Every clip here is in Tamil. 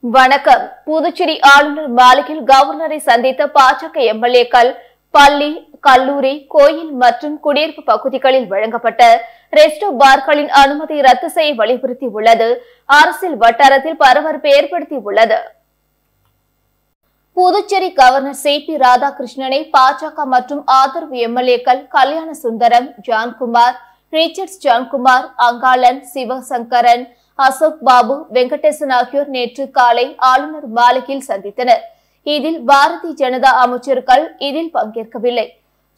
வணக்கம். புதுச்சேரி ஆளுநர் மாளிகையில் கவர்னரை சந்தித்த பாஜக எம்எல்ஏக்கள் பள்ளி, கல்லூரி, கோயில் மற்றும் குடியிருப்பு பகுதிகளில் வழங்கப்பட்ட ரெஸ்டோ பார்களின் அனுமதி ரத்து செய்ய வலியுறுத்தி உள்ளது அரசியல் வட்டாரத்தில் பரபரப்பை ஏற்படுத்தியுள்ளது. Puducherry governor CP. ராதாகிருஷ்ணனை பாஜக மற்றும் ஆதரவு எம்எல்ஏக்கள் கல்யாண சுந்தரம், ஜான்குமார், ரிச்சர்ட்ஸ் ஜான்குமார், அங்காளன், சிவசங்கரன், அசோக் பாபு, வெங்கடேசன் ஆகியோர் நேற்று காலை ஆளுநர் மாளிகையில் சந்தித்தனர். இதில் பாரதிய ஜனதா அமைச்சர்கள் இதில் பங்கேற்கவில்லை.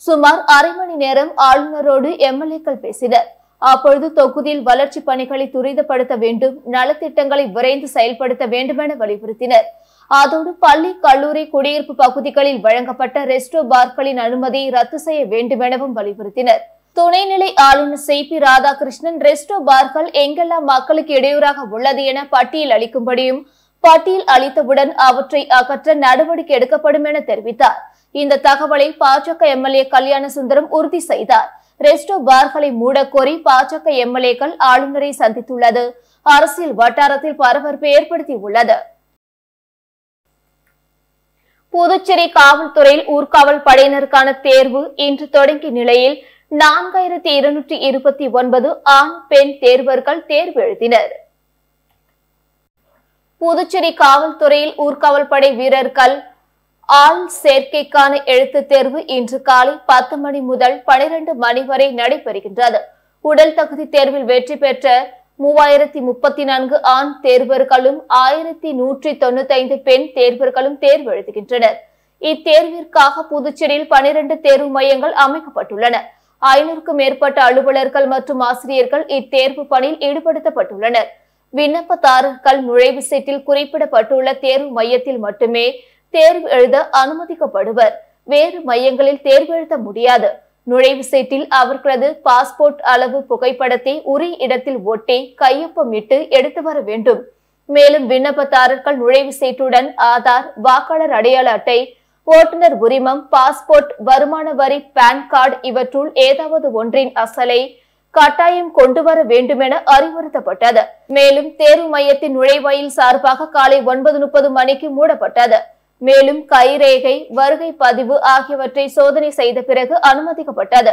சுமார் அரை மணி நேரம் ஆளுநரோடு எம்எல்ஏக்கள் பேசினர். அப்பொழுது தொகுதியில் வளர்ச்சி பணிகளை துரிதப்படுத்த வேண்டும், நலத்திட்டங்களை விரைந்து செயல்படுத்த வேண்டும் என வலியுறுத்தினர். அதோடு பள்ளி, கல்லூரி, குடியிருப்பு பகுதிகளில் வழங்கப்பட்ட ரெஸ்டோ பார்களின் அனுமதியை ரத்து செய்ய வேண்டும் எனவும் வலியுறுத்தினர். துணைநிலை ஆளுநர் சி.பி. ராதாகிருஷ்ணன் ரெஸ்டோ பார்கள் எங்கெல்லாம் மக்களுக்கு இடையூறாக உள்ளது என பட்டியல் அளிக்கும்படியும், பட்டியல் அளித்தவுடன் அவற்றை அகற்ற நடவடிக்கை எடுக்கப்படும் என தெரிவித்தார். இந்த தகவலை பாஜக எம்எல்ஏ கல்யாண சுந்தரம் உறுதி செய்தார். ரெஸ்டோ பார்களை மூடக்கோரி பாஜக எம்எல்ஏக்கள் ஆளுநரை சந்தித்துள்ளது அரசியல் வட்டாரத்தில் பரபரப்பை ஏற்படுத்தியுள்ளது. புதுச்சேரி காவல்துறையில் ஊர்காவல் படையினருக்கான தேர்வு இன்று தொடங்கிய நிலையில் 4229 ஆண், பெண் தேர்வர்கள் தேர்வு எழுதினர். புதுச்சேரி காவல்துறையில் ஊர்காவல் படை வீரர்கள் ஆள் சேர்க்கைக்கான எழுத்துத் தேர்வு இன்று காலை 10 மணி முதல் 12 மணி வரை நடைபெறுகின்றது. உடல் தகுதி தேர்வில் வெற்றி பெற்ற 3034 ஆண் தேர்வர்களும் 1195 பெண் தேர்வர்களும் தேர்வு எழுதுகின்றனர். இத்தேர்விற்காக புதுச்சேரியில் 12 தேர்வு மையங்கள் அமைக்கப்பட்டுள்ளன. 500க்கும் மேற்பட்ட அலுவலர்கள் மற்றும் ஆசிரியர்கள் இத்தேர்வு பணியில் ஈடுபடுத்தப்பட்டுள்ளனர். விண்ணப்பதாரர்கள் நுழைவு சீட்டில் குறிப்பிடப்பட்டுள்ள தேர்வு மையத்தில் மட்டுமே தேர்வு எழுத அனுமதிக்கப்படுவர். வேறு மையங்களில் தேர்வு எழுத முடியாது. நுழைவு சீட்டில் அவர்களது பாஸ்போர்ட் அளவு புகைப்படத்தை உரிய இடத்தில் ஒட்டி கையொப்பமிட்டு எடுத்து வர வேண்டும். மேலும் விண்ணப்பதாரர்கள் நுழைவு சீட்டுடன் ஆதார், வாக்காளர் அடையாள அட்டை, ஓட்டுநர் உரிமம், பாஸ்போர்ட், வருமான வரி, பான் கார்டு இவற்றுள் ஏதாவது ஒன்றின் அசலை கட்டாயம் கொண்டு வர வேண்டும் என அறிவுறுத்தப்பட்டது. மேலும் தேர்வு மையத்தின் நுழைவாயில் சார்பாக காலை 9:30 மணிக்கு மூடப்பட்டது. மேலும் கைரேகை, வருகை பதிவு ஆகியவற்றை சோதனை செய்த பிறகு அனுமதிக்கப்பட்டது.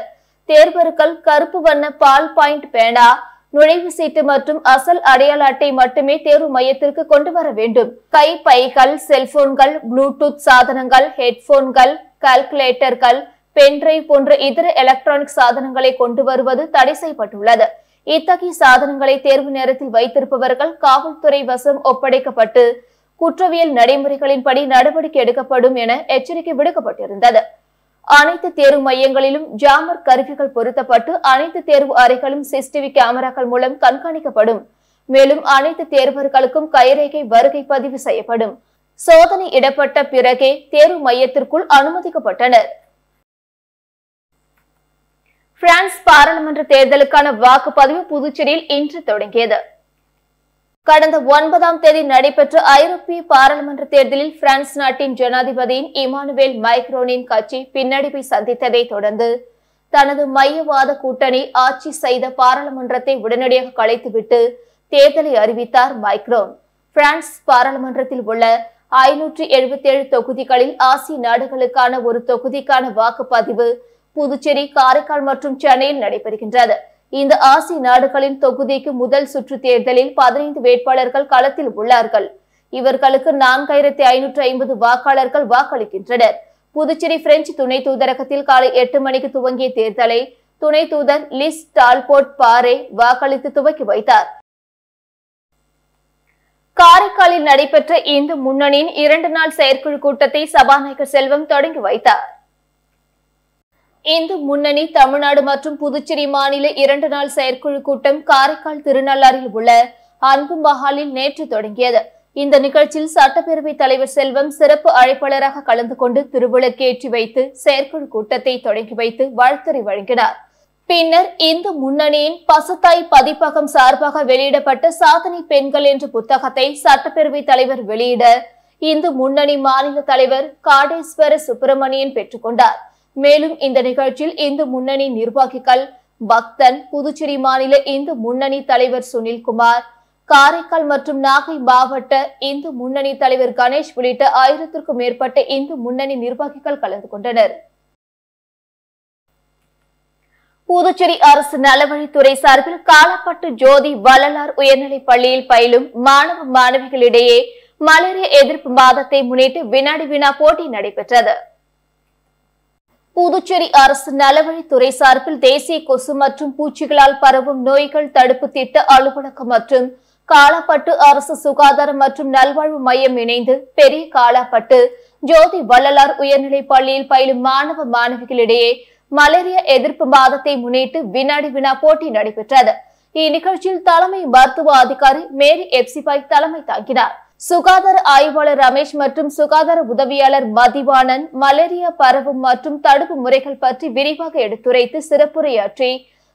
தேர்வர்கள் கருப்பு வண்ண பால் பாயிண்ட் பேனா, நுழைவு சீட்டு மற்றும் அசல் அடையாள அட்டை மட்டுமே தேர்வு மையத்திற்கு கொண்டு வர வேண்டும். கைப்பைகள், செல்போன்கள், ப்ளூடூத் சாதனங்கள், ஹெட்போன்கள், கால்குலேட்டர்கள், பென்டிரைவ் போன்ற இதர எலக்ட்ரானிக் சாதனங்களை கொண்டு வருவது தடை செய்யப்பட்டுள்ளது. இத்தகைய சாதனங்களை தேர்வு நேரத்தில் வைத்திருப்பவர்கள் காவல்துறை வசம் ஒப்படைக்கப்பட்டு குற்றவியல் நடைமுறைகளின்படி நடவடிக்கை எடுக்கப்படும் என எச்சரிக்கை விடுக்கப்பட்டிருந்தது. அனைத்து தேர்வு மையங்களிலும் ஜாமர் கருவிகள் பொருத்தப்பட்டு அனைத்து தேர்வு அறைகளும் சிசிடிவி கேமராக்கள் மூலம் கண்காணிக்கப்படும். மேலும் அனைத்து தேர்வர்களுக்கும் கைரேகை, வருகை பதிவு செய்யப்படும். சோதனை இடப்பட்ட பிறகே தேர்வு மையத்திற்குள் அனுமதிக்கப்பட்டனர். பிரான்ஸ் பாராளுமன்ற தேர்தலுக்கான வாக்குப்பதிவு புதுச்சேரியில் இன்று தொடங்கியது. கடந்த 9ஆம் தேதி நடைபெற்ற ஐரோப்பிய பாராளுமன்ற தேர்தலில் பிரான்ஸ் நாட்டின் ஜனாதிபதியின் இமானுவேல் மைக்ரோனின் கட்சி பின்னடைவை சந்தித்ததை தொடர்ந்து தனது மையவாத கூட்டணி ஆட்சி செய்த பாராளுமன்றத்தை உடனடியாக கலைத்துவிட்டு தேர்தலை அறிவித்தார் மைக்ரோன். பிரான்ஸ் பாராளுமன்றத்தில் உள்ள 577 தொகுதிகளில் ஆசிய நாடுகளுக்கான ஒரு தொகுதிக்கான வாக்குப்பதிவு புதுச்சேரி, காரைக்கால் மற்றும் சென்னையில் நடைபெறுகின்றது. இந்த ஆசிய நாடுகளின் தொகுதிக்கு முதல் சுற்று தேர்தலில் 15 வேட்பாளர்கள் களத்தில் உள்ளார்கள். இவர்களுக்கு 4550 வாக்காளர்கள் வாக்களிக்கின்றனர். புதுச்சேரி பிரெஞ்சு துணை தூதரகத்தில் காலை 8 மணிக்கு துவங்கிய தேர்தலை துணை தூதர் லிஸ் டால்போர்ட் பாரே வாக்களித்து துவக்கி வைத்தார். காரைக்காலில் நடைபெற்ற இந்து முன்னணியின் 2 நாள் செயற்குழு கூட்டத்தை சபாநாயகர் செல்வம் தொடங்கி வைத்தார். இந்து முன்னணி தமிழ்நாடு மற்றும் புதுச்சேரி மாநில 2 நாள் செயற்குழு கூட்டம் காரைக்கால் திருநள்ளாறில் உள்ள அன்பு மஹாலில் நேற்று தொடங்கியது. இந்த நிகழ்ச்சியில் சட்டப்பேரவைத் தலைவர் செல்வம் சிறப்பு அழைப்பாளராக கலந்து கொண்டு திருவிளக்கேற்றி வைத்து செயற்குழு கூட்டத்தை தொடங்கி வைத்து வாழ்த்துரை வழங்கினார். பின்னர் இந்து முன்னணியின் பசுத்தாய் பதிப்பகம் சார்பாக வெளியிடப்பட்ட சாதனை பெண்கள் என்ற புத்தகத்தை சட்டப்பேரவைத் தலைவர் வெளியிட இந்து முன்னணி மாநில தலைவர் காடேஸ்வர சுப்பிரமணியன் பெற்றுக்கொண்டார். மேலும் இந்த நிகழ்ச்சியில் இந்து முன்னணி நிர்வாகிகள் பக்தன், புதுச்சேரி மாநில இந்து முன்னணி தலைவர் சுனில்குமார், காரைக்கால் மற்றும் நாகை மாவட்ட இந்து முன்னணி தலைவர் கணேஷ் உள்ளிட்ட 1000க்கும் மேற்பட்ட இந்து முன்னணி நிர்வாகிகள் கலந்து கொண்டனர். புதுச்சேரி அரசு நலவழித்துறை சார்பில் காலப்பட்டு ஜோதி வள்ளலார் உயர்நிலைப் பள்ளியில் பயிலும் மாணவ மாணவிகளிடையே மலேரியா எதிர்ப்பு மாதத்தை முன்னிட்டு வினாடி வினா போட்டி நடைபெற்றது. புதுச்சேரி அரசு நலவழித்துறை சார்பில் தேசிய கொசு மற்றும் பூச்சிகளால் பரவும் நோய்கள் தடுப்பு திட்ட அலுவலகம் மற்றும் காலாப்பட்டு அரசு சுகாதாரம் மற்றும் நல்வாழ்வு மையம் இணைந்து பெரிய காலாப்பட்டு ஜோதி வள்ளலார் உயர்நிலைப் பள்ளியில் பயிலும் மாணவ மாணவிகளிடையே மலேரியா எதிர்ப்பு மாதத்தை முன்னிட்டு வினாடி வினா போட்டி நடைபெற்றது. இந்நிகழ்ச்சியில் தலைமை மருத்துவ அதிகாரி மேரி எப்சிபாய் தலைமை தாங்கினார். சுகாதார ஆய்வாளர் ரமேஷ் மற்றும் சுகாதார உதவியாளர் மதிவாணன் மலேரியா பரவும் மற்றும் தடுப்பு முறைகள் பற்றி விரிவாக எடுத்துரைத்து சிறப்புரையாற்றி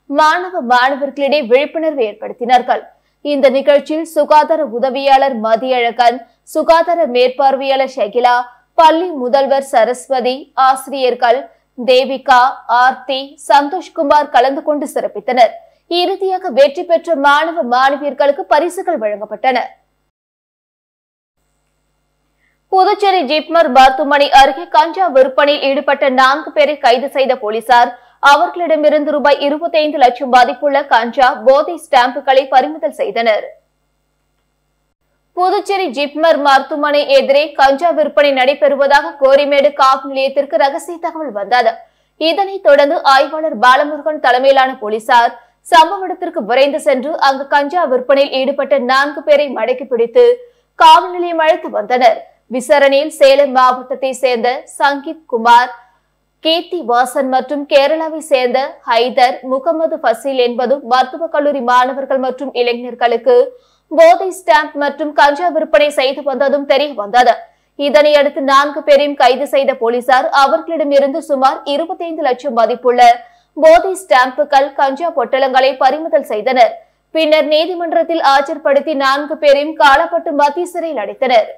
மாணவ மாணவர்களிடையே விழிப்புணர்வு ஏற்படுத்தினார்கள். இந்த நிகழ்ச்சியில் சுகாதார உதவியாளர் மதியழகன், சுகாதார மேற்பார்வையாளர் ஷகிலா, பள்ளி முதல்வர் சரஸ்வதி, ஆசிரியர்கள் தேவிகா, ஆர்த்தி, சந்தோஷ்குமார் கலந்து கொண்டு சிறப்பித்தனர். இறுதியாக வெற்றி பெற்ற மாணவ மாணவியர்களுக்கு பரிசுகள் வழங்கப்பட்டன. புதுச்சேரி ஜிப்மர் மருத்துவமனை அருகே கஞ்சா விற்பனையில் ஈடுபட்ட 4 பேரை கைது செய்த போலீசார் அவர்களிடமிருந்து ரூபாய் 25 லட்சம் மதிப்புள்ள கஞ்சா போதை ஸ்டாம்புகளை பறிமுதல் செய்தனர். புதுச்சேரி ஜிப்மர் மருத்துவமனை எதிரே கஞ்சா விற்பனை நடைபெறுவதாக கோரிமேடு காவல் நிலையத்திற்கு ரகசிய தகவல் வந்தது. இதனைத் தொடர்ந்து ஆய்வாளர் பாலமுருகன் தலைமையிலான போலீசார் சம்பவ இடத்திற்கு விரைந்து சென்று அங்கு கஞ்சா விற்பனையில் ஈடுபட்ட 4 பேரை மடக்கி பிடித்து காவல் நிலையம் அழைத்து வந்தனர். விசாரணையில் சேலம் மாவட்டத்தை சேர்ந்த சங்கீத் குமார், கீர்த்தி வாசன் மற்றும் கேரளாவை சேர்ந்த ஹைதர், முகமது ஃபசீல் என்பதும் மருத்துவக் கல்லூரி மாணவர்கள் மற்றும் இளைஞர்களுக்கு போதை ஸ்டாம்ப் மற்றும் கஞ்சா விற்பனை செய்து வந்ததும் தெரிய வந்தது. இதனையடுத்து 4 பேரையும் கைது செய்த போலீசார் அவர்களிடமிருந்து சுமார் 25 லட்சம் மதிப்புள்ள போதை ஸ்டாம்புகள், கஞ்சா பொட்டலங்களை பறிமுதல் செய்தனர். பின்னர் நீதிமன்றத்தில் ஆஜர்படுத்தி 4 பேரையும் காலாப்பட்டு மத்திய சிறையில் அடைத்தனர்.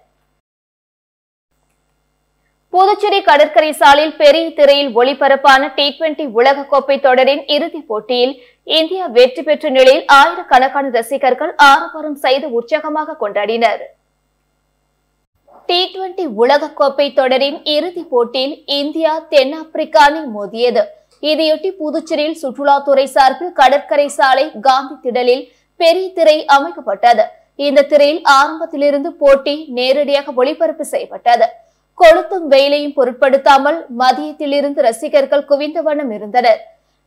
புதுச்சேரி கடற்கரை சாலையில் பெரிய திரையில் ஒளிபரப்பான T20 உலகக்கோப்பை தொடரின் இறுதிப் போட்டியில் இந்தியா வெற்றி பெற்ற நிலையில் ஆயிரக்கணக்கான ரசிகர்கள் ஆரவாரம் செய்து உற்சாகமாக கொண்டாடினர். T20 உலகக்கோப்பை தொடரின் இறுதிப் போட்டியில் இந்தியா தென்னாப்பிரிக்கா அணி மோதியது. இதையொட்டி புதுச்சேரியில் சுற்றுலாத்துறை சார்பில் கடற்கரை சாலை காந்தி திடலில் பெரிய திரை அமைக்கப்பட்டது. இந்த திரையில் ஆரம்பத்திலிருந்து போட்டி நேரடியாக ஒளிபரப்பு செய்யப்பட்டது. கொளுத்தும் வெயிலையும் பொருட்படுத்தாமல் மதியத்திலிருந்து ரசிகர்கள் குவிந்த வண்ணம் இருந்தனர்.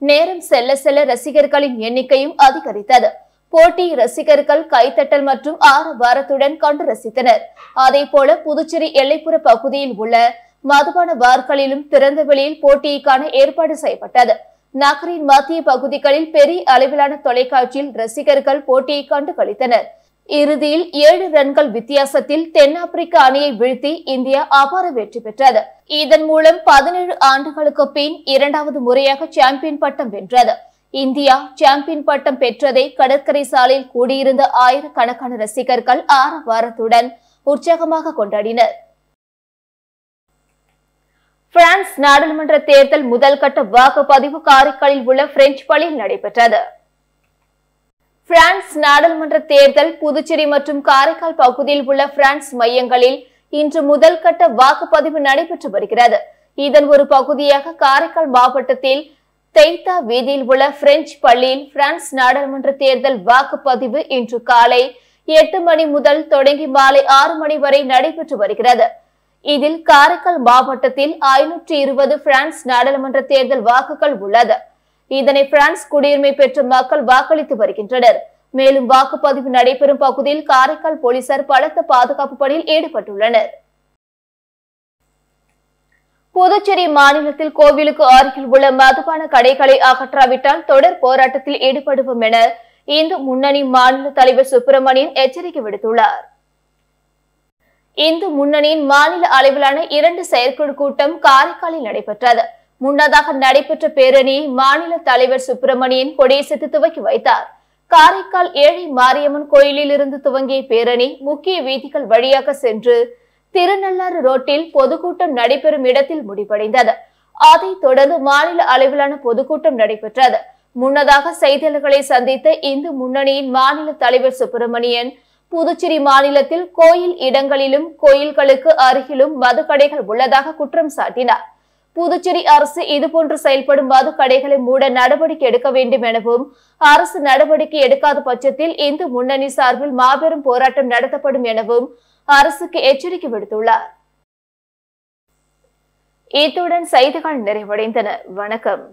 நேரம் செல்ல செல்ல ரசிகர்களின் எண்ணிக்கையும் அதிகரித்தது. போட்டி ரசிகர்கள் கைத்தட்டல் மற்றும் ஆரவாரத்துடன் கண்டு ரசித்தனர். அதே போல புதுச்சேரி எல்லைப்புற பகுதியில் உள்ள மதுபான பார்களிலும் திறந்த வெளியில் போட்டியை காண ஏற்பாடு செய்யப்பட்டது. நகரின் மத்திய பகுதிகளில் பெரிய அளவிலான தொலைக்காட்சியில் ரசிகர்கள் போட்டியை கண்டு களித்தனர். இறுதியில் 7 ரன்கள் வித்தியாசத்தில் தென்னாப்பிரிக்க அணியை வீழ்த்தி இந்தியா அபார வெற்றி பெற்றது. இதன் மூலம் 17 ஆண்டுகளுக்கு பின் 2வது முறையாக சாம்பியன் பட்டம் வென்றது. இந்தியா சாம்பியன் பட்டம் பெற்றதை கடற்கரை சாலையில் கூடியிருந்த ஆயிரக்கணக்கான ரசிகர்கள் ஆரவாரத்துடன் உற்சாகமாக கொண்டாடினர். பிரான்ஸ் நாடாளுமன்ற தேர்தல் முதல் கட்ட வாக்குப்பதிவு காரைக்காலில் உள்ள பிரெஞ்சு பள்ளியில் நடைபெற்றது. பிரான்ஸ் நாடாளுமன்ற தேர்தல் புதுச்சேரி மற்றும் காரைக்கால் பகுதியில் உள்ள பிரான்ஸ் மையங்களில் இன்று முதல் கட்ட வாக்குப்பதிவு நடைபெற்று வருகிறது. இதன் ஒரு பகுதியாக காரைக்கால் மாவட்டத்தில் தெய்தா வீதியில் உள்ள பிரெஞ்சு பள்ளியில் பிரான்ஸ் நாடாளுமன்ற தேர்தல் வாக்குப்பதிவு இன்று காலை 8 மணி முதல் தொடங்கி மாலை 6 மணி வரை நடைபெற்று வருகிறது. இதில் காரைக்கால் மாவட்டத்தில் 520 பிரான்ஸ் நாடாளுமன்ற தேர்தல் வாக்குகள் உள்ளது. இதனை பிரான்ஸ் குடியுரிமை பெற்ற மக்கள் வாக்களித்து வருகின்றனர். மேலும் வாக்குப்பதிவு நடைபெறும் பகுதியில் காரைக்கால் போலீசார் பலத்த பாதுகாப்பு பணியில் ஈடுபட்டுள்ளனர். புதுச்சேரி மாநிலத்தில் கோவிலுக்கு அருகில் உள்ள மதுபான கடைகளை அகற்றாவிட்டால் தொடர் போராட்டத்தில் ஈடுபடுவோம் என இந்து முன்னணி மாநில தலைவர் சுப்பிரமணியன் எச்சரிக்கை விடுத்துள்ளார். இந்து முன்னணியின் மாநில அளவிலான 2 செயற்குழு கூட்டம் காரைக்காலில் நடைபெற்றது. முன்னதாக நடைபெற்ற பேரணியை மாநில தலைவர் சுப்பிரமணியன் கொடியசைத்து துவக்கி வைத்தார். காரைக்கால் ஏழை மாரியம்மன் கோயிலில் இருந்து துவங்கிய பேரணி முக்கிய வீதிகள் வழியாக சென்று திருநள்ளாறு ரோட்டில் பொதுக்கூட்டம் நடைபெறும் இடத்தில் முடிவடைந்தது. அதைத் தொடர்ந்து மாநில அளவிலான பொதுக்கூட்டம் நடைபெற்றது. முன்னதாக செய்தியாளர்களை சந்தித்த இந்து முன்னணியின் மாநில தலைவர் சுப்பிரமணியன், புதுச்சேரி மாநிலத்தில் கோயில் இடங்களிலும் கோயில்களுக்கு அருகிலும் மதுக்கடைகள் உள்ளதாக குற்றம் சாட்டினார். புதுச்சேரி அரசு இதுபோன்று செயல்படும் மதுக்கடைகளை மூட நடவடிக்கை எடுக்க வேண்டும் எனவும், அரசு நடவடிக்கை எடுக்காத பட்சத்தில் இந்து முன்னணி சார்பில் மாபெரும் போராட்டம் நடத்தப்படும் எனவும் அரசுக்கு எச்சரிக்கை விடுத்துள்ளார். இத்துடன் செய்திகள் நிறைவடைந்தன. வணக்கம்.